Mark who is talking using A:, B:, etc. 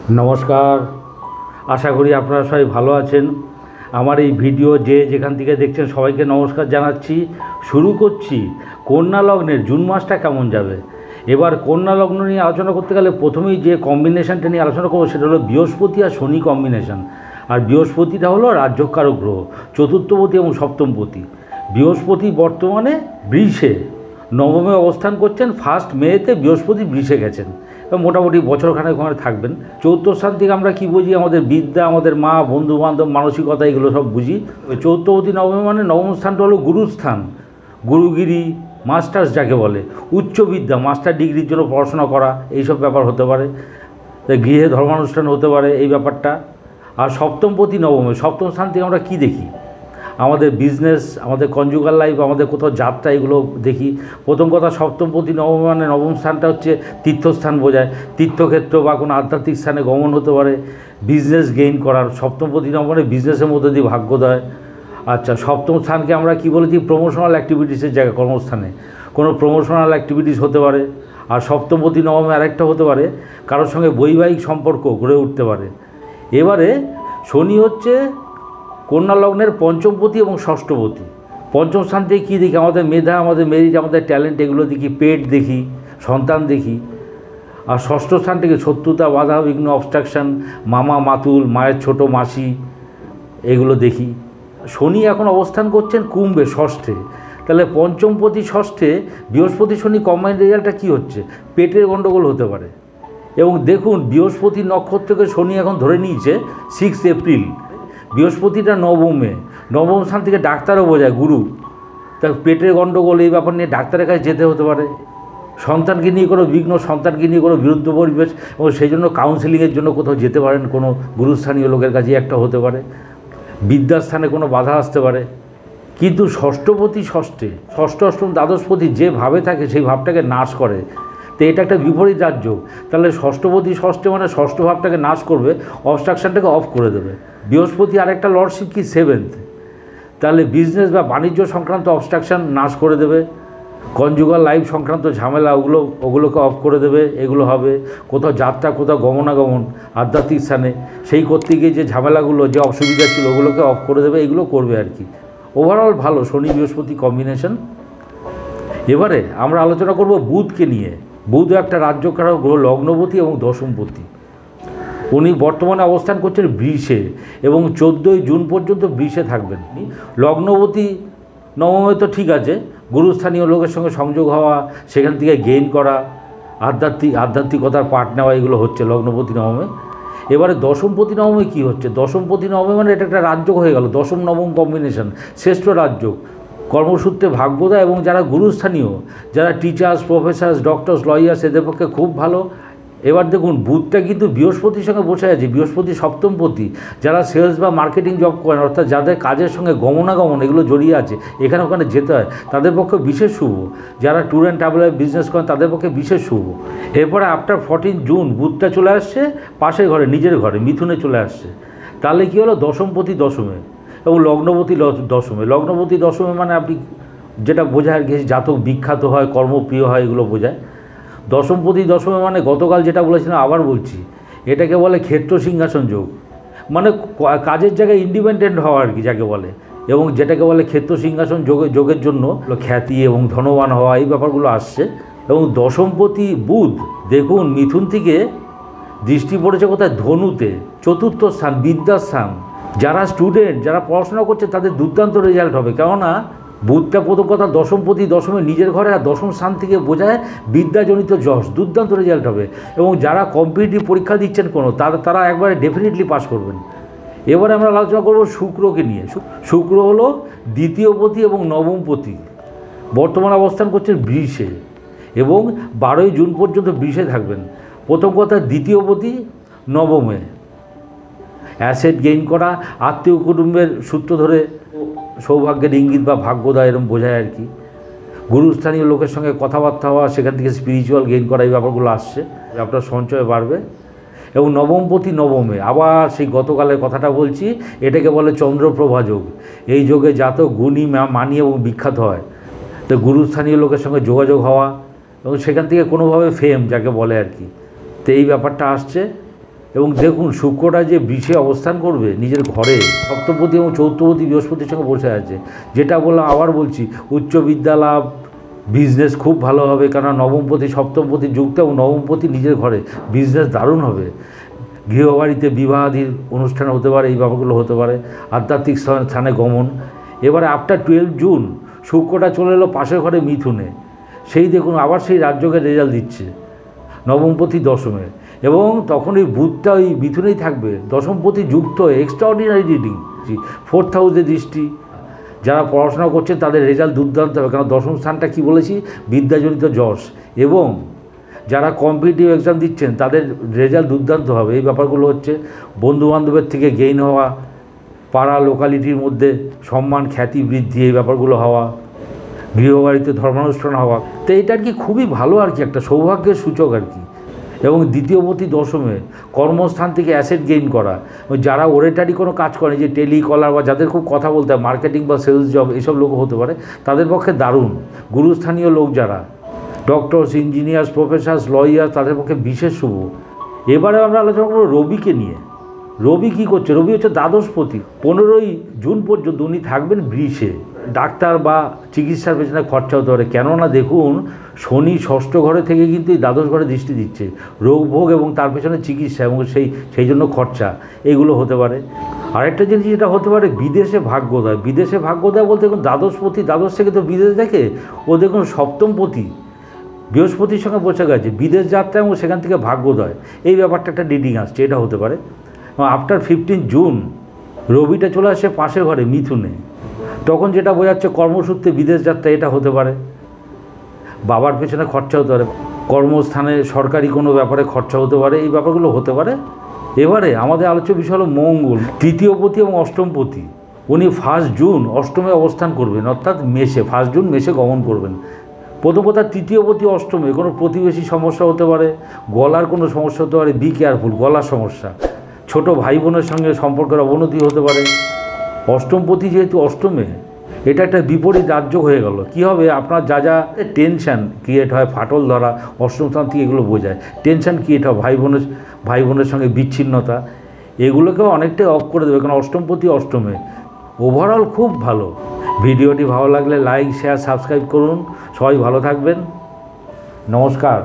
A: নমস্কার, আশা করি আপনারা সবাই ভালো আছেন। আমার এই ভিডিও যে যেখান থেকে দেখছেন সবাইকে নমস্কার জানাচ্ছি। শুরু করছি কন্যা লগ্নের জুন মাসটা কেমন যাবে। এবার কন্যা লগ্ন নিয়ে আলোচনা করতে গেলে প্রথমেই যে কম্বিনেশানটা নিয়ে আলোচনা করবো সেটা হলো বৃহস্পতি আর শনি কম্বিনেশান। আর বৃহস্পতিটা হলো রাজ্যকারক গ্রহ, চতুর্থপতি এবং সপ্তমপতি। বৃহস্পতি বর্তমানে বৃষে নবমে অবস্থান করছেন। 1 মেতে বৃহস্পতি বৃষে গেছেন এবং মোটামুটি বছরখানেক ওখানে থাকবেন। চৌদ্দ স্থান থেকে আমরা কী বুঝি? আমাদের বিদ্যা, আমাদের মা, বন্ধুবান্ধব, মানসিকতা, এগুলো সব বুঝি। চৌদ্দপতি নবমে মানে নবম স্থানটা হলো গুরুস্থান, গুরুগিরি, মাস্টার্স যাকে বলে, উচ্চ বিদ্যা, মাস্টার ডিগ্রির জন্য পড়াশোনা করা, এইসব ব্যাপার হতে পারে। গৃহে ধর্মানুষ্ঠান হতে পারে এই ব্যাপারটা। আর সপ্তমপতি নবমে, সপ্তম স্থান থেকে আমরা কী দেখি? আমাদের বিজনেস, আমাদের কনজুগাল লাইফ, আমাদের কোথাও যাত্রা, এগুলো দেখি। প্রথম কথা, সপ্তমপতি নবম মানে নবম স্থানটা হচ্ছে তীর্থস্থান বোঝায়। তীর্থক্ষেত্র বা কোনো আধ্যাত্মিক স্থানে গমন হতে পারে, বিজনেস গেইন করার। সপ্তমপতি নবম মানে বিজনেসের মধ্যে দিয়ে ভাগ্যোদয়। আচ্ছা, সপ্তম স্থানকে আমরা কী বলেছি? প্রমোশনাল অ্যাক্টিভিটিসের জায়গা, কর্মস্থানে কোনো প্রমোশনাল অ্যাক্টিভিটিস হতে পারে। আর সপ্তমপতি নবমে আরেকটা হতে পারে, কারোর সঙ্গে বৈবাহিক সম্পর্ক গড়ে উঠতে পারে। এবারে শনি হচ্ছে কন্যা লগ্নের পঞ্চমপতি এবং ষষ্ঠপতি। পঞ্চম স্থান থেকে কী দেখি? আমাদের মেধা, আমাদের মেরিট, আমাদের ট্যালেন্ট, এগুলো দেখি। পেট দেখি, সন্তান দেখি। আর ষষ্ঠ স্থান থেকে শত্রুতা, বাধা বিঘ্ন, অবস্ট্রাকশান, মামা, মাতুল, মায়ের ছোট মাসি, এগুলো দেখি। শনি এখন অবস্থান করছেন কুম্ভে, ষষ্ঠে। তাহলে পঞ্চমপতি ষষ্ঠে বৃহস্পতি শনি কম্বাইন্ড রেজাল্টটা কী হচ্ছে? পেটের গণ্ডগোল হতে পারে। এবং দেখুন, বৃহস্পতি নক্ষত্রকে শনি এখন ধরে নিয়েছে 6 এপ্রিল। বৃহস্পতিটা নবমে, নবম স্থান থেকে ডাক্তারও বোঝায়, গুরু। তা পেটের গণ্ডগোল, এই ব্যাপার নিয়ে ডাক্তারের কাছে যেতে হতে পারে। সন্তানকে নিয়ে কোনো বিঘ্ন, সন্তানকে নিয়ে কোনো বিরুদ্ধ পরিবেশ, এবং সেই জন্য কাউন্সেলিংয়ের জন্য কোথাও যেতে পারেন, কোনো গুরুস্থানীয় লোকের কাছে একটা হতে পারে। বিদ্যাস্থানে কোনো বাধা আসতে পারে। কিন্তু ষষ্ঠপতি ষষ্ঠে, ষষ্ঠ, অষ্টম, দ্বাদশপতি যে ভাবে থাকে সেই ভাবটাকে নাশ করে। তো এটা একটা বিপরীত রাজ্য। তাহলে ষষ্ঠপতি ষষ্ঠে মানে ষষ্ঠ ভাবটাকে নাশ করবে, অবস্ট্রাকশানটাকে অফ করে দেবে। বৃহস্পতি আরেকটা লর্ডশিপ কি 7th, তাহলে বিজনেস বা বাণিজ্য সংক্রান্ত অবস্ট্রাকশান নাশ করে দেবে। কনজুগাল লাইফ সংক্রান্ত ঝামেলা, ওগুলোকে অফ করে দেবে। এগুলো হবে। কোথাও যাত্রা, কোথাও গমনাগমন, আধ্যাত্মিক স্থানে, সেই করতে গিয়ে যে ঝামেলাগুলো, যে অসুবিধা ছিল, ওগুলোকে অফ করে দেবে। এগুলো করবে আর কি। ওভারঅল ভালো শনি বৃহস্পতি কম্বিনেশন। এবারে আমরা আলোচনা করব বুধকে নিয়ে। বুধ একটা রাজ্যকারক গ্রহ, লগ্নপতি এবং দশমপতি। উনি বর্তমানে অবস্থান করছেন বৃষে এবং 14ই জুন পর্যন্ত বৃষে থাকবেন। লগ্নপতি নবমে তো ঠিক আছে, গুরুস্থানীয় লোকের সঙ্গে সংযোগ হওয়া, সেখান থেকে গেইন করা, আধ্যাত্মিকতার পাঠ নেওয়া, এগুলো হচ্ছে লগ্নপতি নবমে। এবারে দশমপতি নবমে কী হচ্ছে? দশমপতি নবমে মানে এটা একটা রাজযোগ হয়ে গেল, দশম নবম কম্বিনেশন, শ্রেষ্ঠ রাজযোগ। কর্মসূত্রে ভাগ্যোদয় এবং যারা গুরুস্থানীয়, যারা টিচার্স, প্রফেসর্স, ডক্টরস, লয়ার্স, এদের পক্ষে খুব ভালো। এবার দেখুন, বুধটা কিন্তু বৃহস্পতির সঙ্গে বসে আছে, বৃহস্পতি সপ্তমপতি। যারা সেলস বা মার্কেটিং জব করেন, অর্থাৎ যাদের কাজের সঙ্গে গমনাগমন এগুলো জড়িয়ে আছে, এখানে ওখানে যেতে হয়, তাদের পক্ষে বিশেষ শুভ। যারা ট্যুর অ্যান্ড ট্রাভেলের বিজনেস করেন, তাদের পক্ষে বিশেষ শুভ। এরপরে আফটার 14 জুন বুধটা চলে আসছে পাশের ঘরে, নিজের ঘরে, মিথুনে চলে আসছে। তাহলে কী হলো? দশমপতি দশমে এবং লগ্নপতি দশমে। লগ্নপতি দশমে মানে আপনি যেটা বোঝায় আর কি, জাতক বিখ্যাত হয়, কর্মপ্রিয় হয়, এগুলো বোঝায়। দশমপতি দশমে মানে গতকাল যেটা বলেছিলাম আবার বলছি, এটাকে বলে ক্ষেত্র সিংহাসন যোগ। মানে কাজের জায়গায় ইন্ডিপেন্ডেন্ট হওয়া আর কি যাকে বলে। এবং যেটাকে বলে ক্ষেত্র সিংহাসন যোগের জন্য খ্যাতি এবং ধনবান হওয়া, এই ব্যাপারগুলো আসছে। এবং দশমপতি বুধ দেখুন মিথুন থেকে দৃষ্টি পড়েছে কোথায়? ধনুতে, চতুর্থ স্থান, বিদ্যাস্থান। যারা স্টুডেন্ট, যারা পড়াশোনা করছে, তাদের দুর্দান্ত রেজাল্ট হবে। কেননা বুধটা প্রথম কথা দশমপতি দশমে নিজের ঘরে, আর দশম স্থান থেকে বোঝায় বিদ্যাজনিত যশ, দুর্দান্ত রেজাল্ট হবে। এবং যারা কম্পিটিটিভ পরীক্ষা দিচ্ছেন কোনো, তারা একবারে ডেফিনেটলি পাস করবেন। এবারে আমরা আলোচনা করব শুক্রকে নিয়ে। শুক্র হলো দ্বিতীয়পতি এবং নবমপতি। বর্তমানে অবস্থান করছেন বৃষে এবং 12ই জুন পর্যন্ত বৃষে থাকবেন। প্রথম কথা, দ্বিতীয়পতি নবমে, অ্যাসেট গেইন করা, আত্মীয় কুটুম্বের সূত্র ধরে সৌভাগ্যের ইঙ্গিত বা ভাগ্যোদয়, এরকম বোঝায় আর কি। গুরুস্থানীয় লোকের সঙ্গে কথাবার্তা হওয়া, সেখান থেকে স্পিরিচুয়াল গেইন করা, এই ব্যাপারগুলো আসছে। আপনার সঞ্চয় বাড়বে। এবং নবমপতি নবমে, আবার সেই গতকালের কথাটা বলছি, এটাকে বলে চন্দ্রপ্রভা যোগ। এই যোগে জাতক গুণী, মানি এবং বিখ্যাত হয়। তো গুরুস্থানীয় লোকের সঙ্গে যোগাযোগ হওয়া এবং সেখান থেকে কোনোভাবে ফেম যাকে বলে আর কি। তো এই ব্যাপারটা আসছে। এবং দেখুন শুক্রটা যে বৃষে অবস্থান করবে নিজের ঘরে, সপ্তমপতি এবং চৌথপতি বৃহস্পতির সঙ্গে বসে আছে, যেটা বললাম আবার বলছি, উচ্চ বিদ্যা লাভ, বিজনেস খুব ভালো হবে, কেননা নবমপতি সপ্তমপতি যুক্ত এবং নবমপতি নিজের ঘরে, বিজনেস দারুণ হবে। গৃহবাড়িতে বিবাহাদির অনুষ্ঠান হতে পারে, এই ব্যাপারগুলো হতে পারে। আধ্যাত্মিক স্থানে গমন। এবারে আফটার 12 জুন শুক্রটা চলে এলো পাশের ঘরে মিথুনে, সেই দেখুন আবার সেই রাজযোগের রেজাল্ট দিচ্ছে নবমপতি দশমে, এবং তখন এই বুধটা ওই মিথুনেই থাকবে, দশমপতি যুক্ত হয়ে এক্সট্রাঅর্ডিনারি রিডিং। 4th হাউসে দৃষ্টি, যারা পড়াশোনা করছেন তাদের রেজাল্ট দুর্দান্ত হবে, কারণ দশম স্থানটা কী বলেছি, বিদ্যাজনিত যশ, এবং যারা কম্পিটিটিভ এক্সাম দিচ্ছেন তাদের রেজাল্ট দুর্দান্ত হবে। এই ব্যাপারগুলো হচ্ছে বন্ধুবান্ধবের থেকে গেইন হওয়া, পাড়া লোকালিটির মধ্যে সম্মান খ্যাতি বৃদ্ধি, এই ব্যাপারগুলো হওয়া, গৃহবাড়িতে ধর্মানুষ্ঠান হওয়া। তো এটা আর কি খুবই ভালো আর কি, একটা সৌভাগ্যের সূচক আর কি। এবং দ্বিতীয়পতি দশমে কর্মস্থান থেকে অ্যাসেট গেইন করা, যারা ওরেটারি কোনো কাজ করে, যে টেলিকলার বা যাদের খুব কথা বলতে হয়, মার্কেটিং বা সেলস জব, এসব লোক হতে পারে, তাদের পক্ষে দারুণ। গুরুস্থানীয় লোক যারা ডক্টরস, ইঞ্জিনিয়ার্স, প্রফেসর, লয়ার, তাদের পক্ষে বিশেষ শুভ। এবারে আমরা আলোচনা করব রবিকে নিয়ে। রবি কী করছে? রবি হচ্ছে দ্বাদশপতি। 15ই জুন পর্যন্ত উনি থাকবেন বৃষে। ডাক্তার বা চিকিৎসার পেছনে খরচা হতে পারে, কেননা দেখুন শনি ষষ্ঠ ঘরে থেকে কিন্তু এই দ্বাদশ ঘরে দৃষ্টি দিচ্ছে, রোগ ভোগ এবং তার পেছনে চিকিৎসা এবং সেই জন্য খরচা, এগুলো হতে পারে। আরেকটা জিনিস যেটা হতে পারে, বিদেশে ভাগ্যোদয়। বিদেশে ভাগ্যোদয় বলতে দেখুন দ্বাদশপতি দ্বাদশ থেকে তো বিদেশ দেখে, ও দেখুন সপ্তমপতি বৃহস্পতির সঙ্গে বসে গেছে, বিদেশ যাত্রা এবং সেখান থেকে ভাগ্যোদয়, এই ব্যাপারটা একটা রিডিং আসছে, এটা হতে পারে। আফটার 15 জুন রবিটা চলে আসে পাশের ঘরে মিথুনে, তখন যেটা বোঝাচ্ছে কর্মসূত্রে বিদেশ যাত্রা, এটা হতে পারে। বাবার পেছনে খরচা হতে পারে, কর্মস্থানে সরকারি কোনো ব্যাপারে খরচা হতে পারে, এই ব্যাপারগুলো হতে পারে। এবারে আমাদের আলোচ্য বিষয় হলো মঙ্গল, তৃতীয়পতি এবং অষ্টমপতি। উনি 1 জুন অষ্টমে অবস্থান করবেন, অর্থাৎ মেষে, 1 জুন মেষে গমন করবেন। প্রথম কথা, তৃতীয়পতি অষ্টমে কোনো প্রতিবেশী সমস্যা হতে পারে, গলার কোনো সমস্যা হতে পারে, বি কেয়ারফুল, গলার সমস্যা। ছোট ভাই বোনের সঙ্গে সম্পর্কের অবনতি হতে পারে। অষ্টমপতি যেহেতু অষ্টমে, এটা একটা বিপরীত রাজযোগ হয়ে গেল। কী হবে, আপনার যা যা টেনশান ক্রিয়েট হয়, ফাটল ধরা, অষ্টম স্থান থেকে এগুলো বোঝায়, টেনশান ক্রিয়েট হয়, ভাই বোনের সঙ্গে বিচ্ছিন্নতা, এগুলোকেও অনেকটাই অফ করে দেবে, কারণ অষ্টমপতি অষ্টমে। ওভারঅল খুব ভালো। ভিডিওটি ভালো লাগলে লাইক, শেয়ার, সাবস্ক্রাইব করুন। সবাই ভালো থাকবেন। নমস্কার।